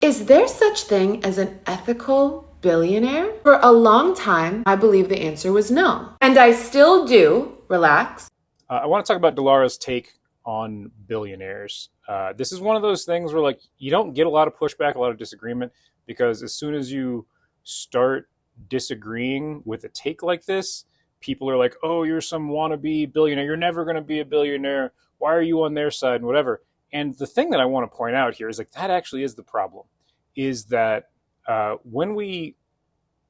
Is there such thing as an ethical billionaire? For a long time, I believe the answer was no. And I still do. Relax. I want to talk about Dellara's take on billionaires. This is one of those things where, like, you don't get a lot of pushback, a lot of disagreement, because as soon as you start disagreeing with a take like this, people are like, "Oh, you're some wannabe billionaire. You're never going to be a billionaire. Why are you on their side?" and whatever. And the thing that I want to point out here is, like, that actually is the problem. Is that when we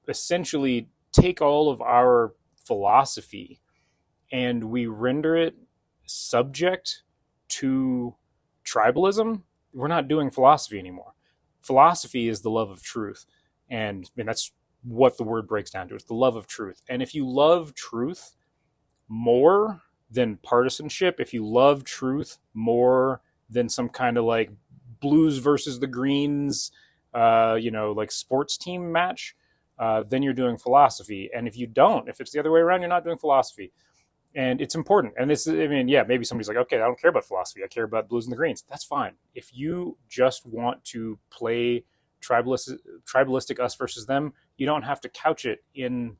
essentially take all of our philosophy and we render it subject to tribalism, we're not doing philosophy anymore. Philosophy is the love of truth. And that's what the word breaks down to. It's the love of truth. And if you love truth more than partisanship, if you love truth more than some kind of like Blues versus the Greens, like sports team match, then you're doing philosophy. And if you don't, if it's the other way around, you're not doing philosophy. And it's important. And this, maybe somebody's like, okay, I don't care about philosophy. I care about Blues and the Greens. That's fine. If you just want to play tribalistic us versus them, you don't have to couch it in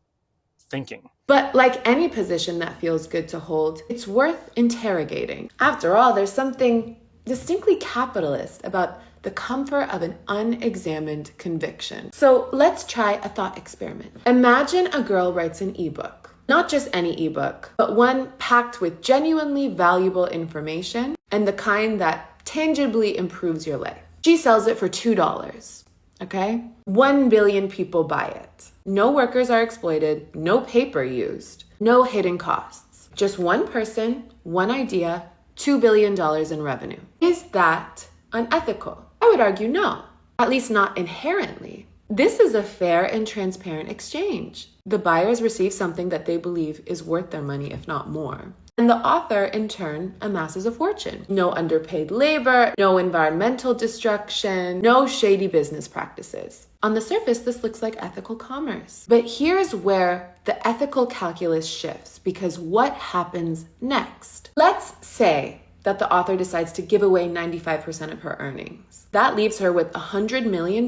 thinking. But like any position that feels good to hold, it's worth interrogating. After all, there's something distinctly capitalist about the comfort of an unexamined conviction. So let's try a thought experiment. Imagine a girl writes an ebook. Not just any ebook, but one packed with genuinely valuable information and the kind that tangibly improves your life. She sells it for $2, okay? 1 billion people buy it. No workers are exploited, no paper used, no hidden costs. Just one person, one idea, $2 billion in revenue. Is that unethical? I would argue no, at least not inherently. This is a fair and transparent exchange. The buyers receive something that they believe is worth their money, if not more. And the author, in turn, amasses a fortune. No underpaid labor, no environmental destruction, no shady business practices. On the surface, this looks like ethical commerce. But here's where the ethical calculus shifts, because what happens next? Let's say that the author decides to give away 95% of her earnings. That leaves her with $100 million,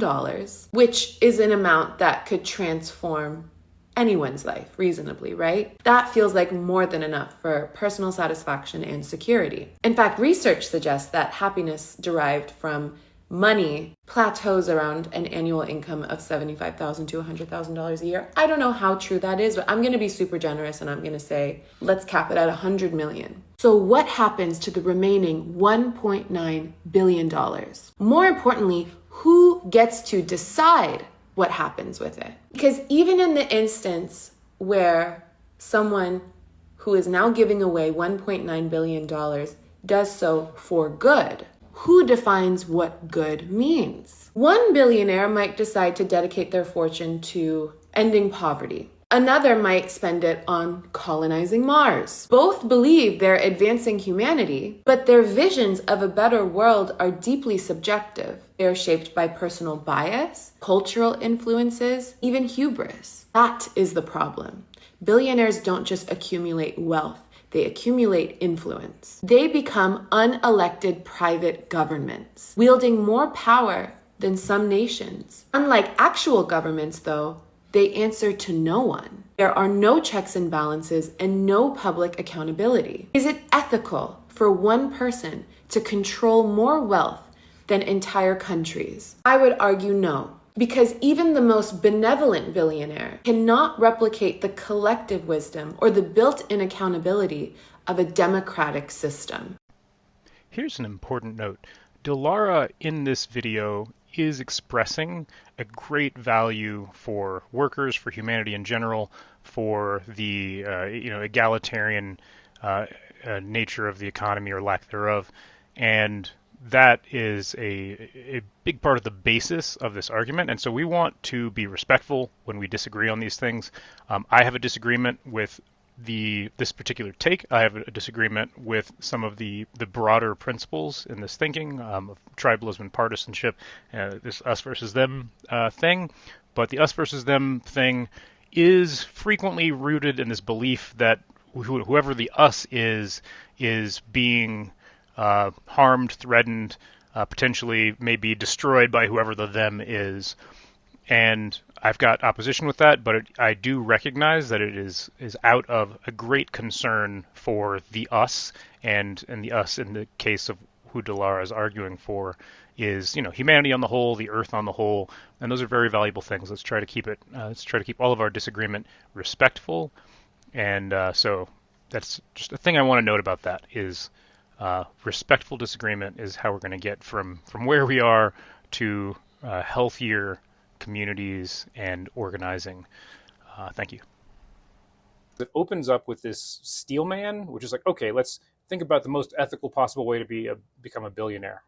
which is an amount that could transform anyone's life reasonably, right? That feels like more than enough for personal satisfaction and security. In fact, research suggests that happiness derived from money plateaus around an annual income of $75,000 to $100,000 a year. I don't know how true that is, but I'm going to be super generous and I'm going to say, let's cap it at 100 million. So what happens to the remaining $1.9 billion? More importantly, who gets to decide what happens with it? Because even in the instance where someone who is now giving away $1.9 billion does so for good, who defines what good means? One billionaire might decide to dedicate their fortune to ending poverty. Another might spend it on colonizing Mars. Both believe they're advancing humanity, but their visions of a better world are deeply subjective. They are shaped by personal bias, cultural influences, even hubris. That is the problem. Billionaires don't just accumulate wealth. They accumulate influence. They become unelected private governments, wielding more power than some nations. Unlike actual governments, though, they answer to no one. There are no checks and balances and no public accountability. Is it ethical for one person to control more wealth than entire countries? I would argue no. Because even the most benevolent billionaire cannot replicate the collective wisdom or the built-in accountability of a democratic system. Here's an important note. Dellara in this video is expressing a great value for workers, for humanity in general, for the egalitarian nature of the economy or lack thereof, and that is a big part of the basis of this argument, and so we want to be respectful when we disagree on these things. I have a disagreement with this particular take. I have a disagreement with some of the broader principles in this thinking of tribalism and partisanship, this us versus them thing. But the us versus them thing is frequently rooted in this belief that whoever the us is being harmed, threatened, potentially may be destroyed by whoever the them is. And I've got opposition with that, but I do recognize that it is out of a great concern for the us, and the us in the case of who Dellara is arguing for is, humanity on the whole, the earth on the whole, and those are very valuable things. Let's try to keep it. Let's try to keep all of our disagreement respectful, and so that's just a thing I want to note about that is respectful disagreement is how we're going to get from where we are to healthier communities and organizing. Thank you. It opens up with this steel man, which is like, okay, let's think about the most ethical possible way to become a billionaire.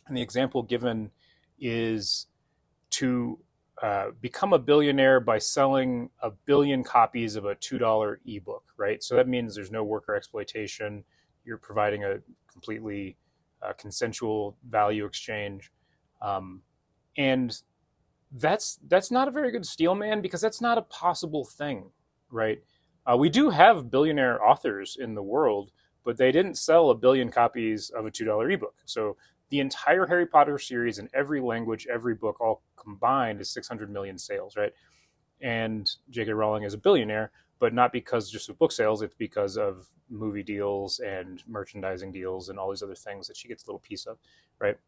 And the example given is to become a billionaire by selling 1 billion copies of a $2 ebook, right? So that means there's no worker exploitation. You're providing a completely consensual value exchange. And that's not a very good steel man, because that's not a possible thing, right? We do have billionaire authors in the world, but they didn't sell 1 billion copies of a $2 ebook. So the entire Harry Potter series in every language, every book, all combined is 600 million sales, right? And J.K. Rowling is a billionaire, but not because just of book sales. It's because of movie deals and merchandising deals and all these other things that she gets a little piece of, right?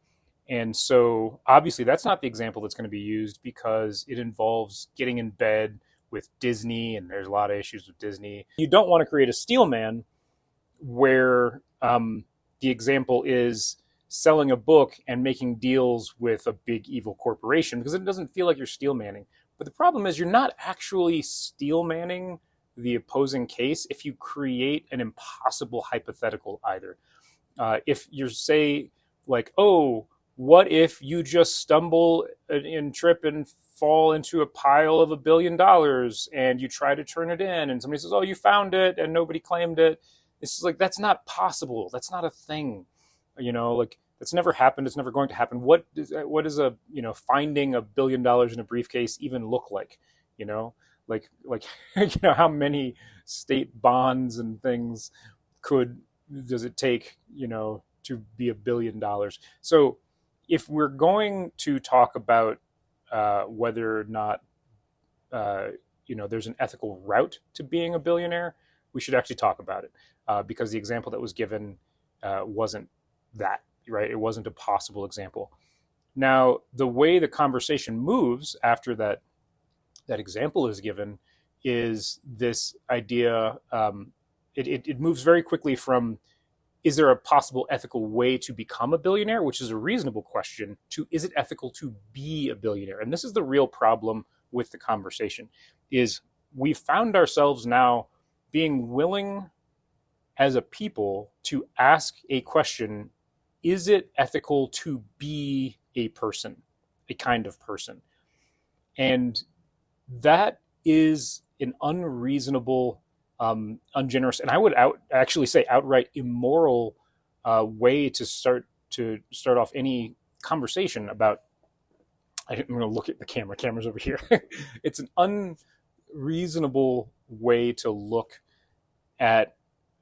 And so obviously that's not the example that's going to be used, because it involves getting in bed with Disney, and there's a lot of issues with Disney. You don't want to create a steel man where the example is selling a book and making deals with a big evil corporation, because it doesn't feel like you're steel manning. But the problem is you're not actually steel manning the opposing case if you create an impossible hypothetical either. If you say like, oh, what if you just stumble and trip and fall into a pile of $1 billion and you try to turn it in and somebody says, oh, you found it and nobody claimed it. It's just like, that's not possible. That's not a thing. Like that's never happened. It's never going to happen. What is a, finding $1 billion in a briefcase even look like? Like how many state bonds and things does it take, to be $1 billion? So if we're going to talk about whether or not there's an ethical route to being a billionaire, we should actually talk about it, because the example that was given wasn't that, right? It wasn't a possible example. Now, the way the conversation moves after that example is given is this idea. It moves very quickly from, is there a possible ethical way to become a billionaire, which is a reasonable question, to is it ethical to be a billionaire? And this is the real problem with the conversation, is we found ourselves now being willing as a people to ask a question, is it ethical to be a person, a kind of person? And that is an unreasonable, ungenerous, and I would actually say outright immoral way to start off any conversation about. I'm going to look at the camera. Camera's over here. It's an unreasonable way to look at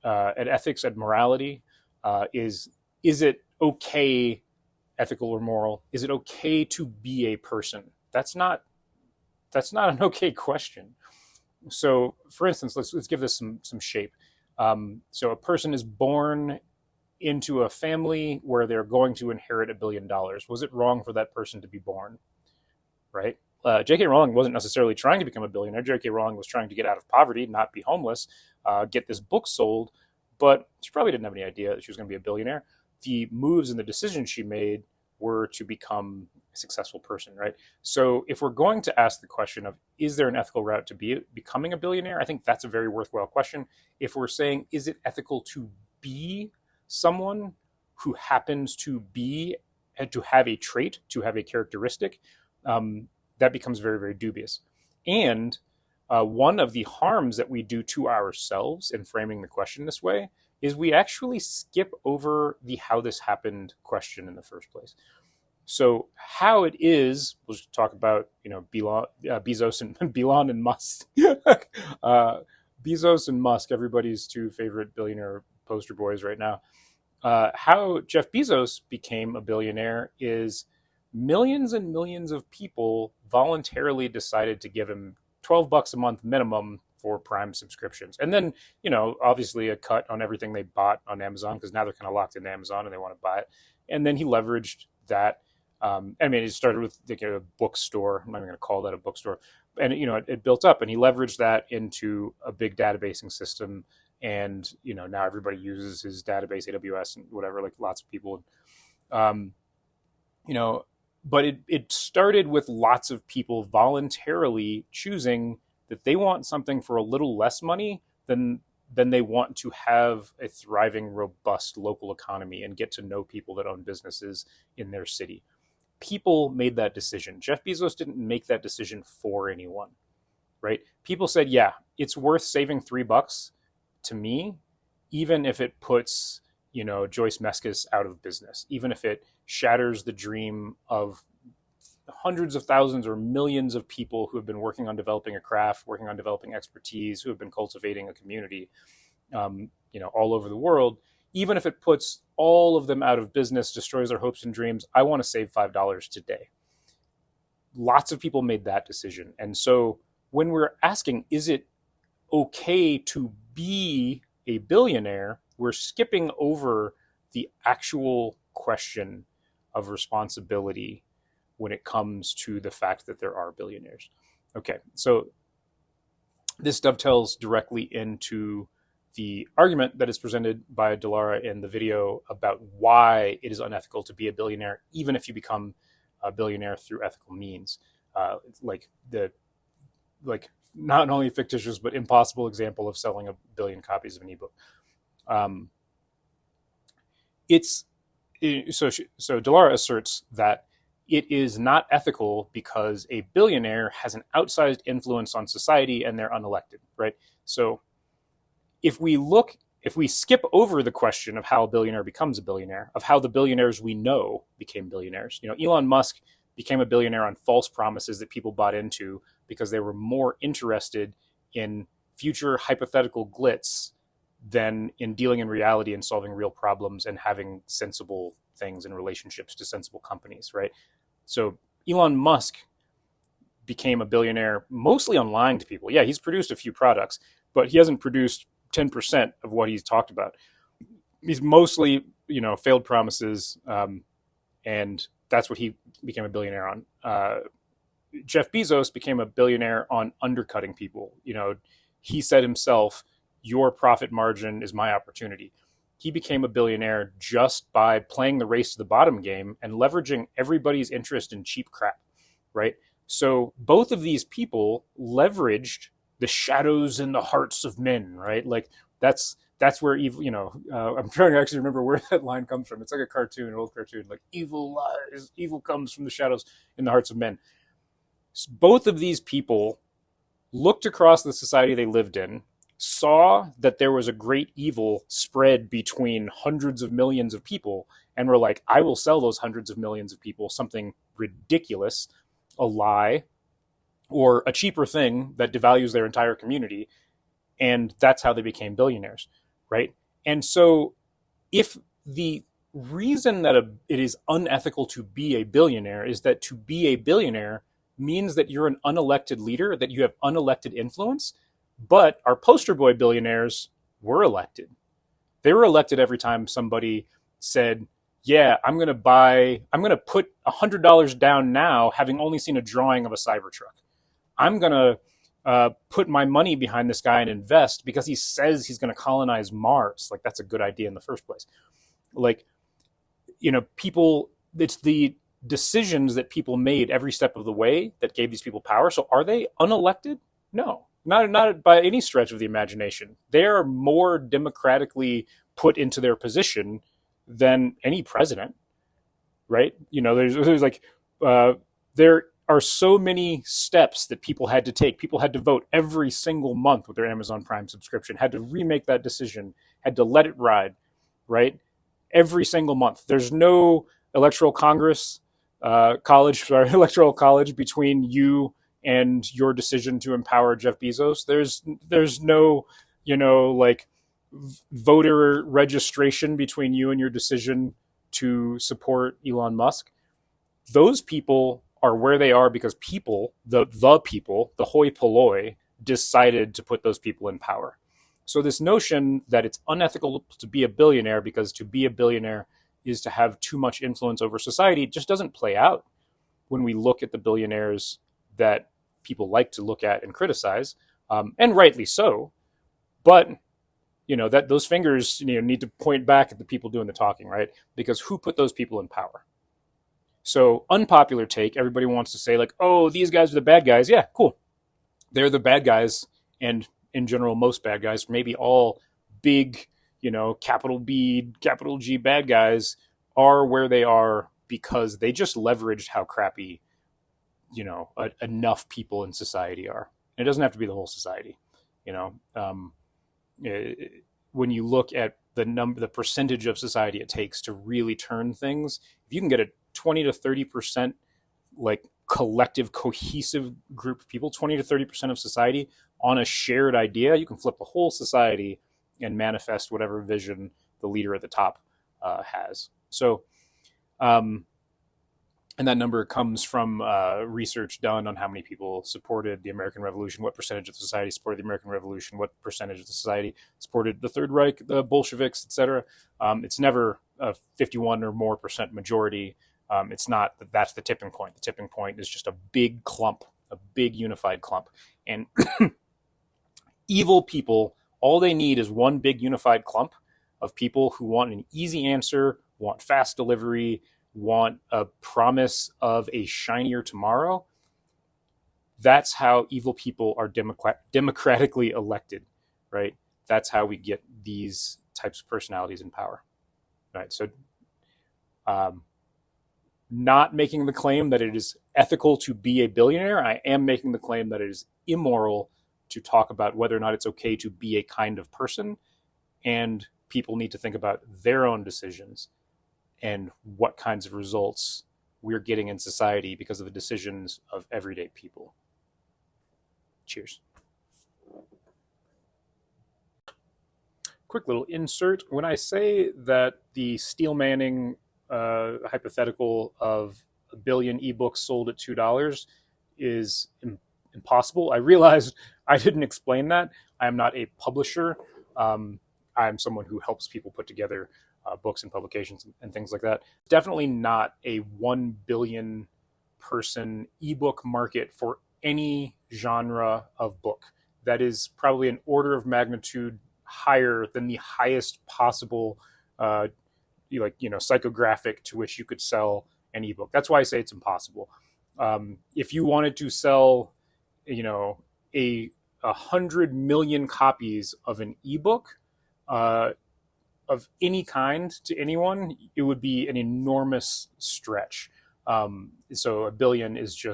ethics, at morality. Is it okay, ethical or moral? Is it okay to be a person? That's not an okay question. So, for instance, let's give this some shape. So, a person is born into a family where they're going to inherit $1 billion. Was it wrong for that person to be born? Right? J.K. Rowling wasn't necessarily trying to become a billionaire. J.K. Rowling was trying to get out of poverty, not be homeless, get this book sold. But she probably didn't have any idea that she was going to be a billionaire. The moves and the decisions she made were to become a successful person, right? So if we're going to ask the question of, is there an ethical route to becoming a billionaire? I think that's a very worthwhile question. If we're saying, is it ethical to be someone who happens to be, to have a trait, to have a characteristic, that becomes very, very dubious. And one of the harms that we do to ourselves in framing the question this way is we actually skip over the how this happened question in the first place. So how it is, we'll just talk about, Bezos and Elon and Musk. Bezos and Musk, everybody's two favorite billionaire poster boys right now. How Jeff Bezos became a billionaire is millions and millions of people voluntarily decided to give him $12 a month minimum for Prime subscriptions. And then, obviously a cut on everything they bought on Amazon, because now they're kind of locked into Amazon and they want to buy it. And then he leveraged that. It started with a bookstore. I'm not even going to call that a bookstore. And, it built up, and he leveraged that into a big databasing system. And, now everybody uses his database, AWS and whatever, like lots of people. But it started with lots of people voluntarily choosing that they want something for a little less money than they want to have a thriving, robust local economy and get to know people that own businesses in their city. People made that decision. Jeff Bezos didn't make that decision for anyone, right? People said, yeah, it's worth saving $3 to me, even if it puts, Joyce Meskis out of business, even if it shatters the dream of hundreds of thousands or millions of people who have been working on developing a craft, working on developing expertise, who have been cultivating a community, all over the world. Even if it puts all of them out of business, destroys their hopes and dreams, I want to save $5 today. Lots of people made that decision. And so when we're asking, is it okay to be a billionaire, we're skipping over the actual question of responsibility when it comes to the fact that there are billionaires. Okay, so this dovetails directly into the argument that is presented by Dellara in the video about why it is unethical to be a billionaire, even if you become a billionaire through ethical means. Not only fictitious but impossible example of selling 1 billion copies of an ebook. So Dellara asserts that it is not ethical because a billionaire has an outsized influence on society and they're unelected, right? So if we skip over the question of how a billionaire becomes a billionaire, of how the billionaires we know became billionaires, Elon Musk became a billionaire on false promises that people bought into because they were more interested in future hypothetical glitz than in dealing in reality and solving real problems and having sensible things and relationships to sensible companies, right? So Elon Musk became a billionaire mostly on lying to people. Yeah, he's produced a few products, but he hasn't produced 10% of what he's talked about. He's mostly, failed promises, and that's what he became a billionaire on. Jeff Bezos became a billionaire on undercutting people. He said himself, your profit margin is my opportunity. He became a billionaire just by playing the race to the bottom game and leveraging everybody's interest in cheap crap, right? So both of these people leveraged the shadows in the hearts of men, right? Like that's where evil, I'm trying to actually remember where that line comes from. It's like a cartoon, an old cartoon, like evil lies, evil comes from the shadows in the hearts of men. So both of these people looked across the society they lived in, saw that there was a great evil spread between hundreds of millions of people, and were like, I will sell those hundreds of millions of people something ridiculous, a lie, or a cheaper thing that devalues their entire community. And that's how they became billionaires, right? And so if the reason that it is unethical to be a billionaire is that to be a billionaire means that you're an unelected leader, that you have unelected influence, but our poster boy billionaires were elected. They were elected every time somebody said, yeah, I'm going to put $100 down now, having only seen a drawing of a Cybertruck. I'm going to put my money behind this guy and invest because he says he's going to colonize Mars. Like, that's a good idea in the first place. Like, people, it's the decisions that people made every step of the way that gave these people power. So are they unelected? No, not by any stretch of the imagination. They are more democratically put into their position than any president, right? There's like, there are so many steps that people had to take. People had to vote every single month with their Amazon Prime subscription, had to remake that decision, had to let it ride, right? Every single month. There's no electoral college between you and your decision to empower Jeff Bezos. There's no, voter registration between you and your decision to support Elon Musk. Those people are where they are because people, the people, the hoi polloi, decided to put those people in power. So this notion that it's unethical to be a billionaire because to be a billionaire is to have too much influence over society just doesn't play out when we look at the billionaires that people like to look at and criticize, and rightly so. But that those fingers need to point back at the people doing the talking, right? Because who put those people in power? So unpopular take, everybody wants to say like, oh, these guys are the bad guys. Yeah, cool. They're the bad guys. And in general, most bad guys, maybe all big, capital B, capital G bad guys are where they are because they just leveraged how crappy, enough people in society are. And it doesn't have to be the whole society, when you look at the percentage of society it takes to really turn things, if you can get a 20 to 30% like collective cohesive group of people, 20 to 30% of society on a shared idea, you can flip the whole society and manifest whatever vision the leader at the top has. So and that number comes from research done on how many people supported the American Revolution, what percentage of society supported the American Revolution, what percentage of the society supported the Third Reich, the Bolsheviks, etc. It's never a 51 or more percent majority. It's not that's the tipping point. The tipping point is just a big clump, a big unified clump. And evil people, all they need is one big unified clump of people who want an easy answer, want fast delivery, want a promise of a shinier tomorrow. That's how evil people are democratically elected, right? That's how we get these types of personalities in power, right? So not making the claim that it is ethical to be a billionaire. I am making the claim that it is immoral to talk about whether or not it's okay to be a kind of person, and people need to think about their own decisions and what kinds of results we're getting in society because of the decisions of everyday people. Cheers. Quick little insert. When I say that the Steel Manning hypothetical of a billion ebooks sold at $2 is impossible, I realized I didn't explain that. I am not a publisher. I'm someone who helps people put together books and publications and things like that. Definitely not a 1 billion person ebook market for any genre of book. That is probably an order of magnitude higher than the highest possible psychographic to which you could sell an ebook. That's why I say it's impossible. If you wanted to sell, 100 million copies of an ebook, of any kind to anyone, it would be an enormous stretch. So a billion is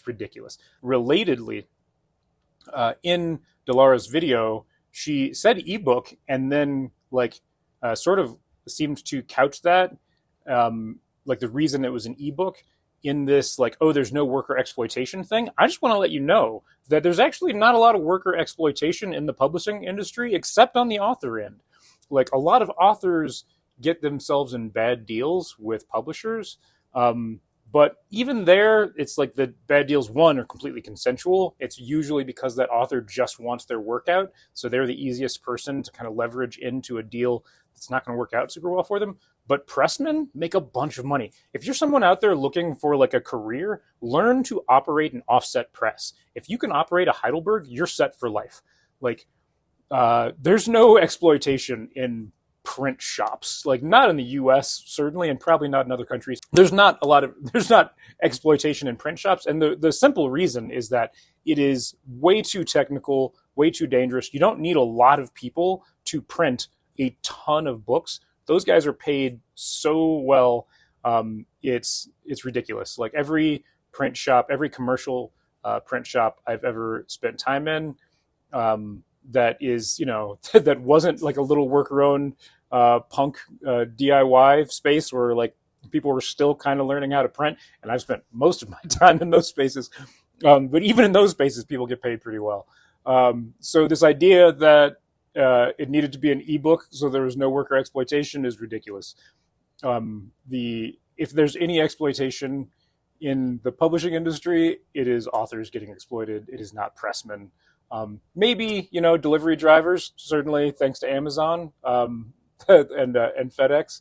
ridiculous. Relatedly, in Dellara's video, she said ebook and then sort of seemed to couch that the reason it was an ebook in this there's no worker exploitation thing. I just want to let you know that there's actually not a lot of worker exploitation in the publishing industry except on the author end. A lot of authors get themselves in bad deals with publishers. But even there, it's the bad deals, one, are completely consensual. It's usually because that author just wants their work out. So they're the easiest person to kind of leverage into a deal that's not going to work out super well for them. But pressmen make a bunch of money. If you're someone out there looking for a career, learn to operate an offset press. If you can operate a Heidelberg, you're set for life. There's no exploitation in print shops, not in the US certainly, and probably not in other countries. There's not exploitation in print shops, and the simple reason is that it is way too technical, way too dangerous. You don't need a lot of people to print a ton of books. Those guys are paid so well, it's ridiculous. Every print shop, every commercial print shop I've ever spent time in, that is, that wasn't a little worker-owned punk DIY space where people were still kind of learning how to print. And I've spent most of my time in those spaces. But even in those spaces, people get paid pretty well. So this idea that it needed to be an ebook, so there was no worker exploitation is ridiculous. If there's any exploitation in the publishing industry, it is authors getting exploited. It is not pressmen. Maybe delivery drivers, certainly thanks to Amazon and FedEx.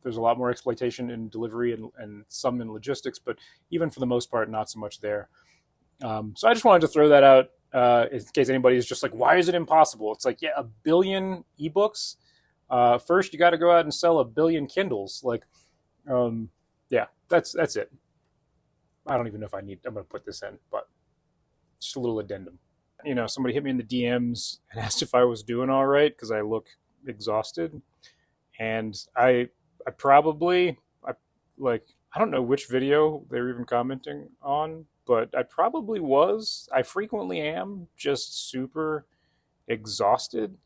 There's a lot more exploitation in delivery and some in logistics, but even for the most part, not so much there. So I just wanted to throw that out in case anybody is just like, why is it impossible? It's like, yeah, 1 billion ebooks. First, you got to go out and sell 1 billion Kindles. Yeah, that's it. I don't even know if I'm going to put this in, but just a little addendum. Somebody hit me in the DMs and asked if I was doing all right because I look exhausted. And I don't know which video they were even commenting on, but I probably was. I frequently am just super exhausted.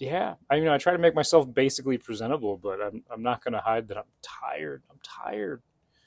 Yeah, I try to make myself basically presentable, but I'm not going to hide that I'm tired. I'm tired.